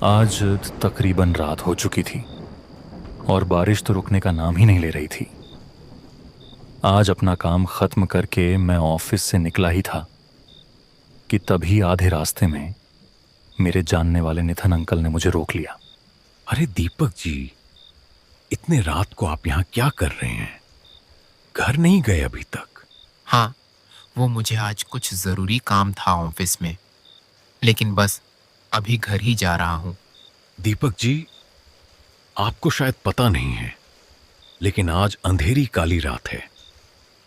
आज तकरीबन रात हो चुकी थी और बारिश तो रुकने का नाम ही नहीं ले रही थी। आज अपना काम ख़त्म करके मैं ऑफिस से निकला ही था कि तभी आधे रास्ते में मेरे जानने वाले निथन अंकल ने मुझे रोक लिया। अरे दीपक जी, इतने रात को आप यहाँ क्या कर रहे हैं? घर नहीं गए अभी तक? हाँ, वो मुझे आज कुछ ज़रूरी काम था ऑफिस में, लेकिन बस अभी घर ही जा रहा हूँ। दीपक जी, आपको शायद पता नहीं है, लेकिन आज अंधेरी काली रात है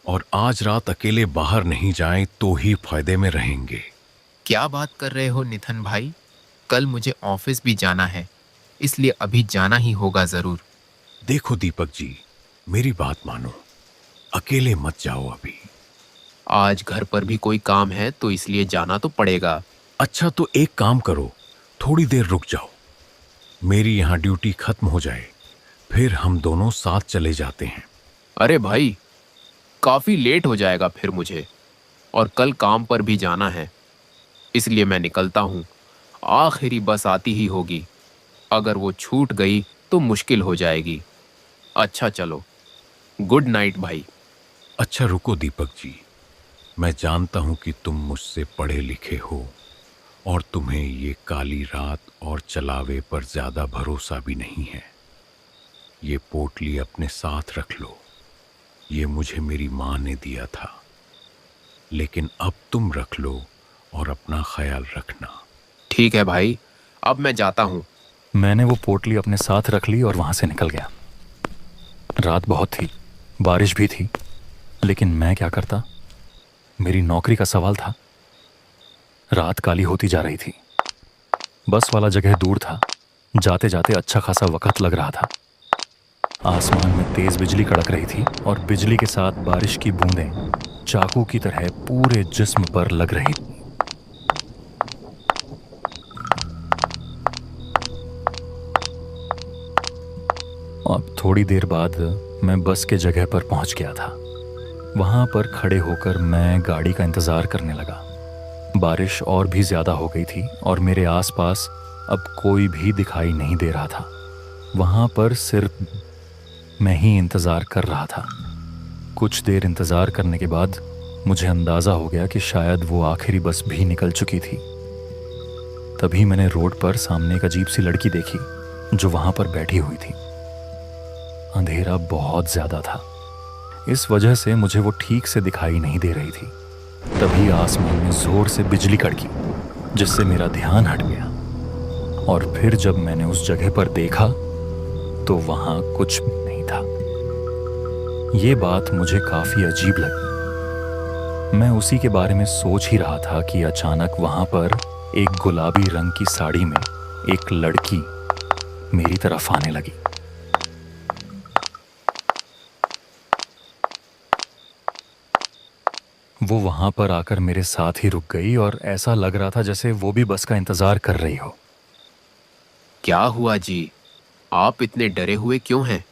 और आज रात अकेले बाहर नहीं जाएं तो ही फायदे में रहेंगे। क्या बात कर रहे हो निथन भाई? कल मुझे ऑफिस भी जाना है, इसलिए अभी जाना ही होगा ज़रूर। देखो दीपक जी, मेरी बात मानो, अकेले मत जाओ अभी। आज घर पर भी कोई काम है तो इसलिए जाना तो पड़ेगा। अच्छा तो एक काम करो, थोड़ी देर रुक जाओ, मेरी यहाँ ड्यूटी खत्म हो जाए, फिर हम दोनों साथ चले जाते हैं। अरे भाई, काफ़ी लेट हो जाएगा फिर मुझे, और कल काम पर भी जाना है, इसलिए मैं निकलता हूँ। आखिरी बस आती ही होगी, अगर वो छूट गई तो मुश्किल हो जाएगी। अच्छा चलो, गुड नाइट भाई। अच्छा रुको दीपक जी, मैं जानता हूं कि तुम मुझसे पढ़े लिखे हो और तुम्हें ये काली रात और चलावे पर ज्यादा भरोसा भी नहीं है। ये पोटली अपने साथ रख लो, ये मुझे मेरी माँ ने दिया था, लेकिन अब तुम रख लो और अपना ख्याल रखना। ठीक है भाई, अब मैं जाता हूँ। मैंने वो पोटली अपने साथ रख ली और वहाँ से निकल गया। रात बहुत थी, बारिश भी थी, लेकिन मैं क्या करता? मेरी नौकरी का सवाल था। रात काली होती जा रही थी, बस वाला जगह दूर था, जाते जाते अच्छा खासा वक्त लग रहा था। आसमान में तेज बिजली कड़क रही थी और बिजली के साथ बारिश की बूंदें चाकू की तरह पूरे जिस्म पर लग रही थी। अब थोड़ी देर बाद मैं बस के जगह पर पहुंच गया था। वहां पर खड़े होकर मैं गाड़ी का इंतजार करने लगा। बारिश और भी ज्यादा हो गई थी और मेरे आसपास अब कोई भी दिखाई नहीं दे रहा था। वहां पर सिर्फ मैं ही इंतजार कर रहा था। कुछ देर इंतजार करने के बाद मुझे अंदाजा हो गया कि शायद वो आखिरी बस भी निकल चुकी थी। तभी मैंने रोड पर सामने एक अजीब सी लड़की देखी जो वहां पर बैठी हुई थी। अंधेरा बहुत ज्यादा था, इस वजह से मुझे वो ठीक से दिखाई नहीं दे रही थी। तभी आसमान में जोर से बिजली कड़की, जिससे मेरा ध्यान हट गया। और फिर जब मैंने उस जगह पर देखा तो वहां कुछ भी नहीं था। ये बात मुझे काफी अजीब लगी। मैं उसी के बारे में सोच ही रहा था कि अचानक वहां पर एक गुलाबी रंग की साड़ी में एक लड़की मेरी तरफ आने लगी। वो वहां पर आकर मेरे साथ ही रुक गई और ऐसा लग रहा था जैसे वो भी बस का इंतजार कर रही हो। क्या हुआ जी? आप इतने डरे हुए क्यों हैं?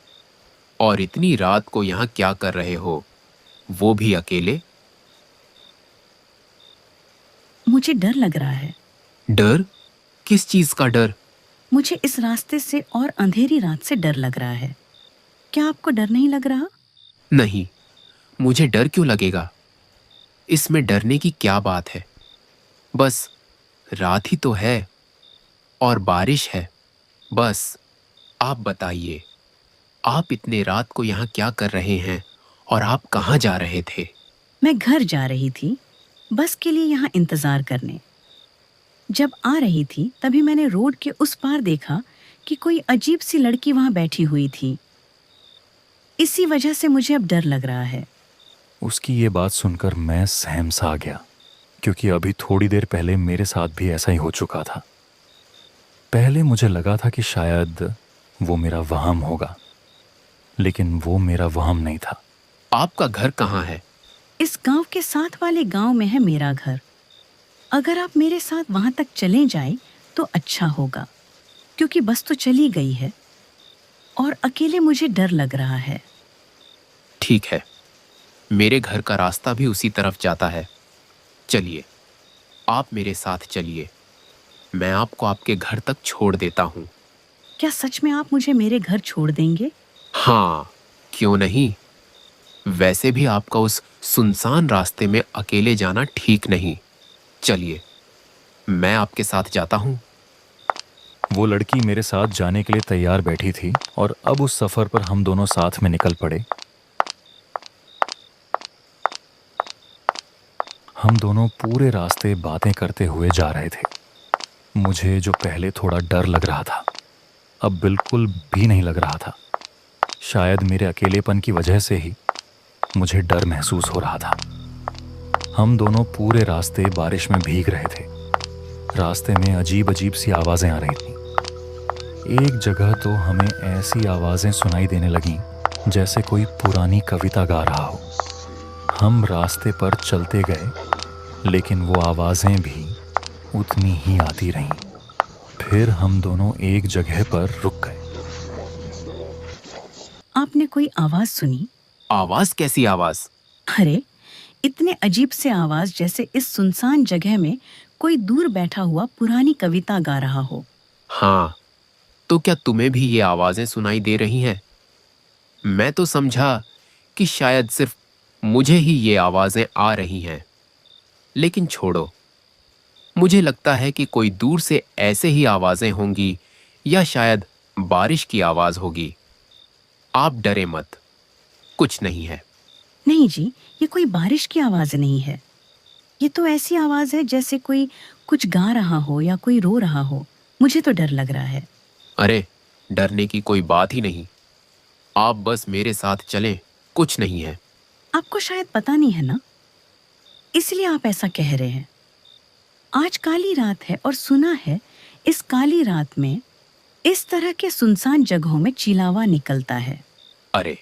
और इतनी रात को यहाँ क्या कर रहे हो, वो भी अकेले? मुझे डर लग रहा है। डर? किस चीज का डर? मुझे इस रास्ते से और अंधेरी रात से डर लग रहा है। क्या आपको डर नहीं लग रहा? नहीं, मुझे डर क्यों लगेगा? इसमें डरने की क्या बात है? बस रात ही तो है और बारिश है, बस। आप बताइए, आप इतने रात को यहाँ क्या कर रहे हैं और आप कहाँ जा रहे थे? मैं घर जा रही थी, बस के लिए यहाँ इंतजार करने। जब आ रही थी तभी मैंने रोड के उस पार देखा कि कोई अजीब सी लड़की वहां बैठी हुई थी। इसी वजह से मुझे अब डर लग रहा है। उसकी ये बात सुनकर मैं सहम सा गया, क्योंकि अभी थोड़ी देर पहले मेरे साथ भी ऐसा ही हो चुका था। पहले मुझे लगा था कि शायद वो मेरा वहम होगा, लेकिन वो मेरा वहम नहीं था। आपका घर कहाँ है? इस गांव के साथ वाले गांव में है मेरा घर। अगर आप मेरे साथ वहां तक चले जाएं तो अच्छा होगा, क्योंकि बस तो चली गई है और अकेले मुझे डर लग रहा है। ठीक है, मेरे घर का रास्ता भी उसी तरफ जाता है। चलिए, आप मेरे साथ चलिए। मैं आपको आपके घर तक छोड़ देता हूँ। क्या सच में आप मुझे मेरे घर छोड़ देंगे? हाँ, क्यों नहीं। वैसे भी आपका उस सुनसान रास्ते में अकेले जाना ठीक नहीं। चलिए, मैं आपके साथ जाता हूँ। वो लड़की मेरे साथ जाने के लिए तैयार बैठी थी और अब उस सफ़र पर हम दोनों साथ में निकल पड़े। हम दोनों पूरे रास्ते बातें करते हुए जा रहे थे। मुझे जो पहले थोड़ा डर लग रहा था, अब बिल्कुल भी नहीं लग रहा था। शायद मेरे अकेलेपन की वजह से ही मुझे डर महसूस हो रहा था। हम दोनों पूरे रास्ते बारिश में भीग रहे थे। रास्ते में अजीब अजीब सी आवाज़ें आ रही थीं। एक जगह तो हमें ऐसी आवाज़ें सुनाई देने लगीं जैसे कोई पुरानी कविता गा रहा हो। हम रास्ते पर चलते गए, लेकिन वो आवाज़ें भी उतनी ही आती रहीं। फिर हम दोनों एक जगह पर रुक गए। आपने कोई आवाज सुनी? आवाज? कैसी आवाज? अरे, इतने अजीब से आवाज जैसे इस सुनसान जगह में कोई दूर बैठा हुआ पुरानी कविता गा रहा हो। हाँ, तो क्या तुम्हें भी ये आवाजें सुनाई दे रही हैं? मैं तो समझा कि शायद सिर्फ मुझे ही ये आवाजें आ रही हैं। लेकिन छोड़ो, मुझे लगता है कि कोई दूर से ऐसे ही आवाजें होंगी, या शायद बारिश की आवाज होगी। आप डरे मत, कुछ नहीं है। नहीं जी, ये कोई बारिश की आवाज नहीं है। ये तो ऐसी आवाज है जैसे कोई कुछ गा रहा हो या कोई रो रहा हो। मुझे तो डर लग रहा है। अरे, डरने की कोई बात ही नहीं। आप बस मेरे साथ चलें, कुछ नहीं है। आपको शायद पता नहीं है ना, इसलिए आप ऐसा कह रहे हैं। आज काली रात है और सुना है इस काली रात में इस तरह के सुनसान जगहों में चिलावा निकलता है। अरे,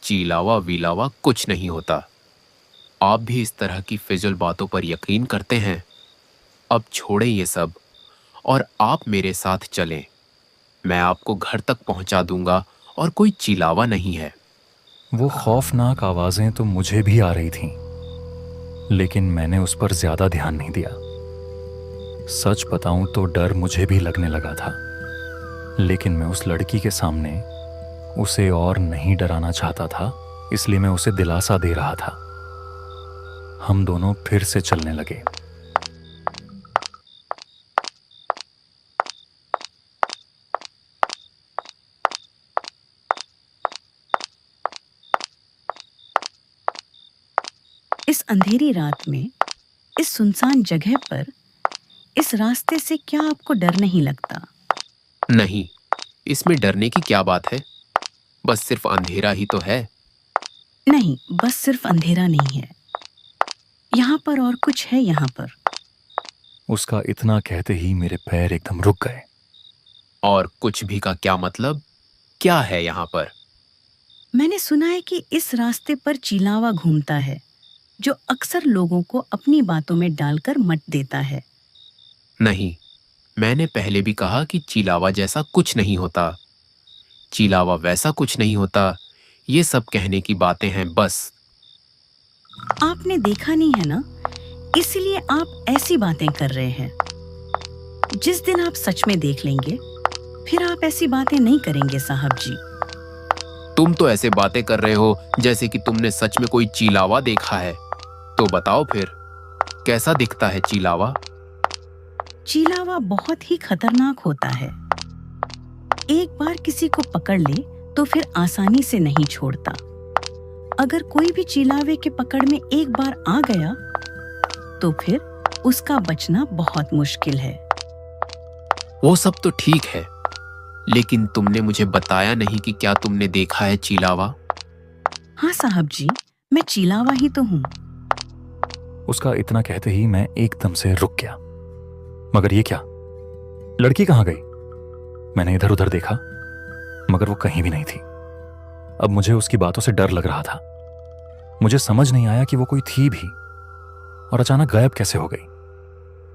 चीलावा वीलावा कुछ नहीं होता। आप भी इस तरह की फिजुल बातों पर यकीन करते हैं। अब छोड़ें ये सब और आप मेरे साथ चलें। मैं आपको घर तक पहुंचा दूंगा और कोई चिलावा नहीं है। वो खौफनाक आवाज़ें तो मुझे भी आ रही थीं, लेकिन मैंने उस पर ज़्यादा ध्यान नहीं दिया। सच बताऊं तो डर मुझे भी लगने लगा था, लेकिन मैं उस लड़की के सामने उसे और नहीं डराना चाहता था, इसलिए मैं उसे दिलासा दे रहा था। हम दोनों फिर से चलने लगे। इस अंधेरी रात में, इस सुनसान जगह पर, इस रास्ते से क्या आपको डर नहीं लगता? नहीं, इसमें डरने की क्या बात है? बस सिर्फ अंधेरा ही तो है। नहीं, बस सिर्फ अंधेरा नहीं है, यहाँ पर और कुछ है। यहाँ पर उसका इतना कहते ही मेरे पैर एकदम रुक गए। और कुछ भी का क्या मतलब? क्या है यहाँ पर? मैंने सुना है कि इस रास्ते पर चिलावा घूमता है, जो अक्सर लोगों को अपनी बातों में डालकर मत देता है। नहीं, मैंने पहले भी कहा कि चिलावा जैसा कुछ नहीं होता। चिलावा वैसा कुछ नहीं होता। ये सब कहने की बातें हैं बस। आपने देखा नहीं है ना, इसलिए आप ऐसी बातें कर रहे हैं। जिस दिन आप सच में देख लेंगे, फिर आप ऐसी बातें नहीं करेंगे साहब जी। तुम तो ऐसे बातें कर रहे हो जैसे कि तुमने सच में कोई चिलावा देखा है। तो बताओ फिर, कैसा दिखता है चिलावा? चिलावा बहुत ही खतरनाक होता है। एक बार किसी को पकड़ ले तो फिर आसानी से नहीं छोड़ता। अगर कोई भी चिलावे के पकड़ में एक बार आ गया तो फिर उसका बचना बहुत मुश्किल है। वो सब तो ठीक है, लेकिन तुमने मुझे बताया नहीं कि क्या तुमने देखा है चिलावा। हाँ साहब जी, मैं चिलावा ही तो हूँ। उसका इतना कहते ही मैं एकदम से रुक गया। मगर ये क्या, लड़की कहाँ गई? मैंने इधर उधर देखा, मगर वो कहीं भी नहीं थी। अब मुझे उसकी बातों से डर लग रहा था। मुझे समझ नहीं आया कि वो कोई थी भी और अचानक गायब कैसे हो गई।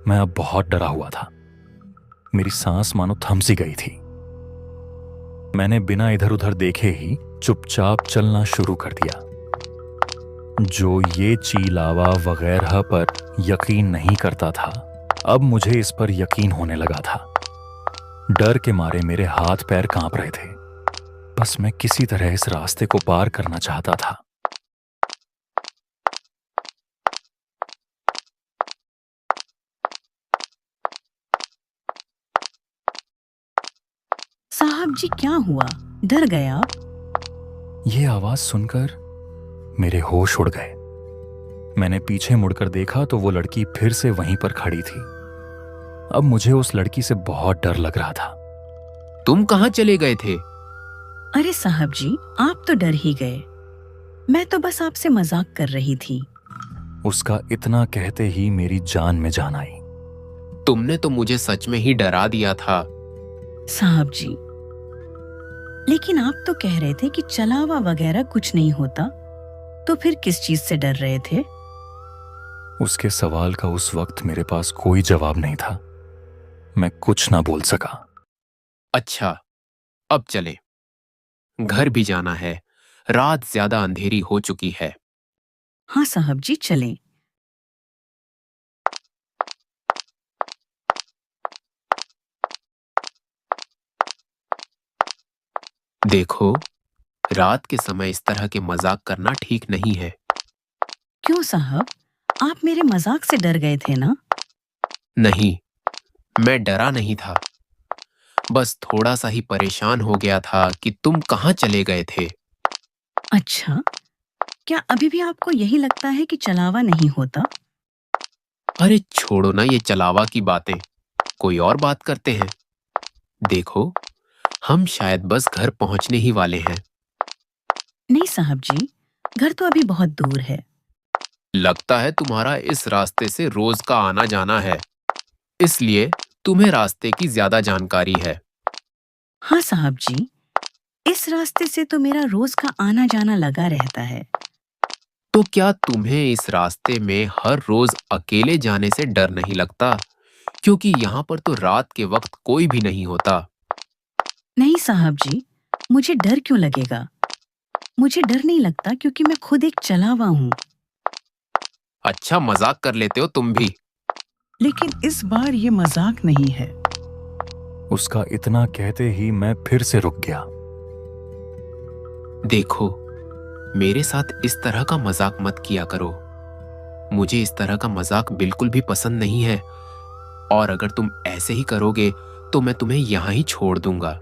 मैं अब बहुत डरा हुआ था। मेरी सांस मानो थम सी गई थी। मैंने बिना इधर उधर देखे ही चुपचाप चलना शुरू कर दिया। जो ये चिलावा वगैरह पर यकीन नहीं करता था, अब मुझे इस पर यकीन होने लगा था। डर के मारे मेरे हाथ पैर कांप रहे थे। बस मैं किसी तरह इस रास्ते को पार करना चाहता था। साहब जी, क्या हुआ? डर गए आप? ये आवाज सुनकर मेरे होश उड़ गए। मैंने पीछे मुड़कर देखा तो वो लड़की फिर से वहीं पर खड़ी थी। अब मुझे उस लड़की से बहुत डर लग रहा था। तुम कहाँ चले गए थे? अरे साहब जी, आप तो डर ही गए। मैं तो बस आपसे मजाक कर रही थी। उसका इतना कहते ही मेरी जान में जान आई। तुमने तो मुझे सच में ही डरा दिया था। साहब जी, लेकिन आप तो कह रहे थे कि चलावा वगैरह कुछ नहीं होता, तो फिर किस चीज से डर रहे थे? उसके सवाल का उस वक्त मेरे पास कोई जवाब नहीं था। मैं कुछ ना बोल सका। अच्छा, अब चले। घर भी जाना है, रात ज्यादा अंधेरी हो चुकी है। हाँ साहब जी, चलें। देखो, रात के समय इस तरह के मजाक करना ठीक नहीं है। क्यों साहब, आप मेरे मजाक से डर गए थे ना? नहीं, मैं डरा नहीं था। बस थोड़ा सा ही परेशान हो गया था कि तुम कहाँ चले गए थे। अच्छा, क्या अभी भी आपको यही लगता है कि चलावा नहीं होता? अरे छोड़ो ना ये चलावा की बातें, कोई और बात करते हैं। देखो, हम शायद बस घर पहुंचने ही वाले हैं। नहीं साहब जी, घर तो अभी बहुत दूर है। लगता है तुम्हारा इस रास्ते से रोज का आना जाना है, इसलिए तुम्हें रास्ते की ज्यादा जानकारी है। हाँ साहब जी, इस रास्ते से तो मेरा रोज का आना जाना लगा रहता है। तो क्या तुम्हें इस रास्ते में हर रोज अकेले जाने से डर नहीं लगता? क्योंकि यहाँ पर तो रात के वक्त कोई भी नहीं होता। नहीं साहब जी, मुझे डर क्यों लगेगा? मुझे डर नहीं लगता क्योंकि मैं खुद एक चलावा हूँ। अच्छा, मजाक कर लेते हो तुम भी। लेकिन इस बार ये मजाक नहीं है। उसका इतना कहते ही मैं फिर से रुक गया। देखो, मेरे साथ इस तरह का मजाक मत किया करो। मुझे इस तरह का मजाक बिल्कुल भी पसंद नहीं है, और अगर तुम ऐसे ही करोगे तो मैं तुम्हें यहां ही छोड़ दूंगा।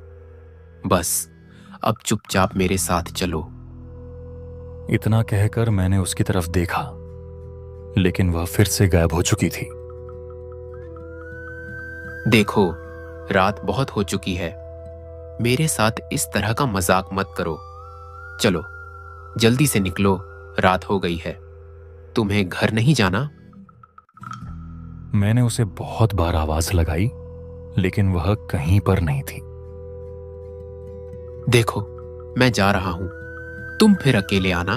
बस अब चुपचाप मेरे साथ चलो। इतना कहकर मैंने उसकी तरफ देखा, लेकिन वह फिर से गायब हो चुकी थी। देखो, रात बहुत हो चुकी है। मेरे साथ इस तरह का मजाक मत करो। चलो, जल्दी से निकलो, रात हो गई है। तुम्हें घर नहीं जाना? मैंने उसे बहुत बार आवाज लगाई, लेकिन वह कहीं पर नहीं थी। देखो, मैं जा रहा हूं, तुम फिर अकेले आना।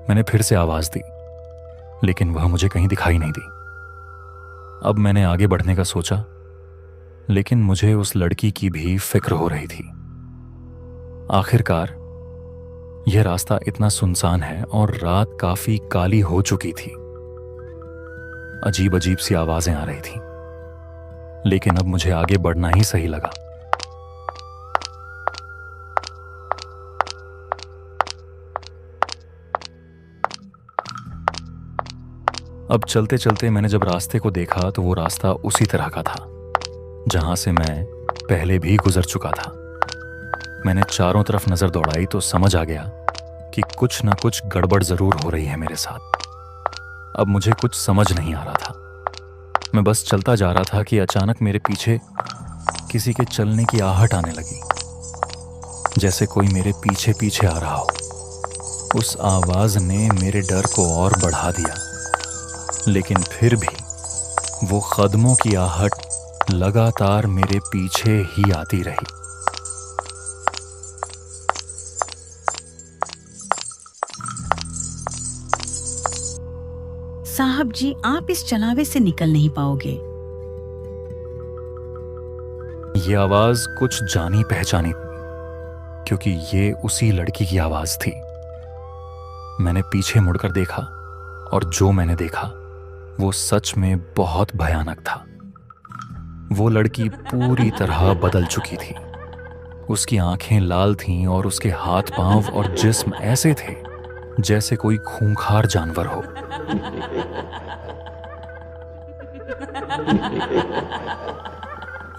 मैंने फिर से आवाज दी, लेकिन वह मुझे कहीं दिखाई नहीं दी। अब मैंने आगे बढ़ने का सोचा, लेकिन मुझे उस लड़की की भी फिक्र हो रही थी। आखिरकार यह रास्ता इतना सुनसान है और रात काफी काली हो चुकी थी। अजीब अजीब सी आवाजें आ रही थी, लेकिन अब मुझे आगे बढ़ना ही सही लगा। अब चलते चलते मैंने जब रास्ते को देखा तो वो रास्ता उसी तरह का था जहां से मैं पहले भी गुजर चुका था। मैंने चारों तरफ नजर दौड़ाई तो समझ आ गया कि कुछ ना कुछ गड़बड़ जरूर हो रही है मेरे साथ। अब मुझे कुछ समझ नहीं आ रहा था। मैं बस चलता जा रहा था कि अचानक मेरे पीछे किसी के चलने की आहट आने लगी, जैसे कोई मेरे पीछे पीछे आ रहा हो। उस आवाज ने मेरे डर को और बढ़ा दिया, लेकिन फिर भी वो कदमों की आहट लगातार मेरे पीछे ही आती रही। साहब जी, आप इस चलावे से निकल नहीं पाओगे। ये आवाज कुछ जानी पहचानी थी, क्योंकि ये उसी लड़की की आवाज थी। मैंने पीछे मुड़कर देखा और जो मैंने देखा वो सच में बहुत भयानक था। वो लड़की पूरी तरह बदल चुकी थी। उसकी आंखें लाल थीं और उसके हाथ पांव और जिस्म ऐसे थे जैसे कोई खूंखार जानवर हो।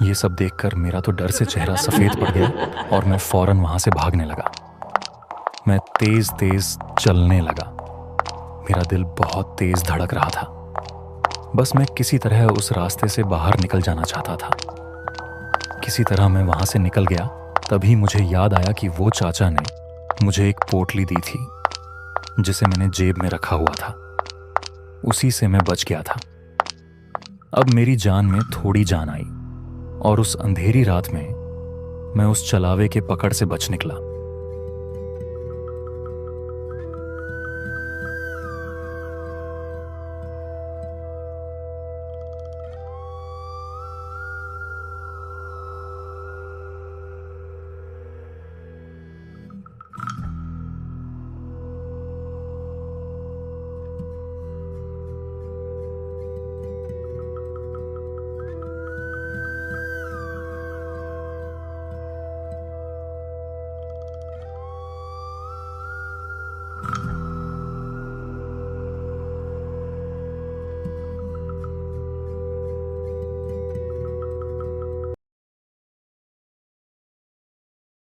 ये सब देखकर मेरा तो डर से चेहरा सफेद पड़ गया और मैं फौरन वहां से भागने लगा। मैं तेज तेज चलने लगा। मेरा दिल बहुत तेज धड़क रहा था। बस मैं किसी तरह उस रास्ते से बाहर निकल जाना चाहता था। किसी तरह मैं वहां से निकल गया। तभी मुझे याद आया कि वो चाचा ने मुझे एक पोटली दी थी जिसे मैंने जेब में रखा हुआ था। उसी से मैं बच गया था। अब मेरी जान में थोड़ी जान आई और उस अंधेरी रात में मैं उस चलावे के पकड़ से बच निकला।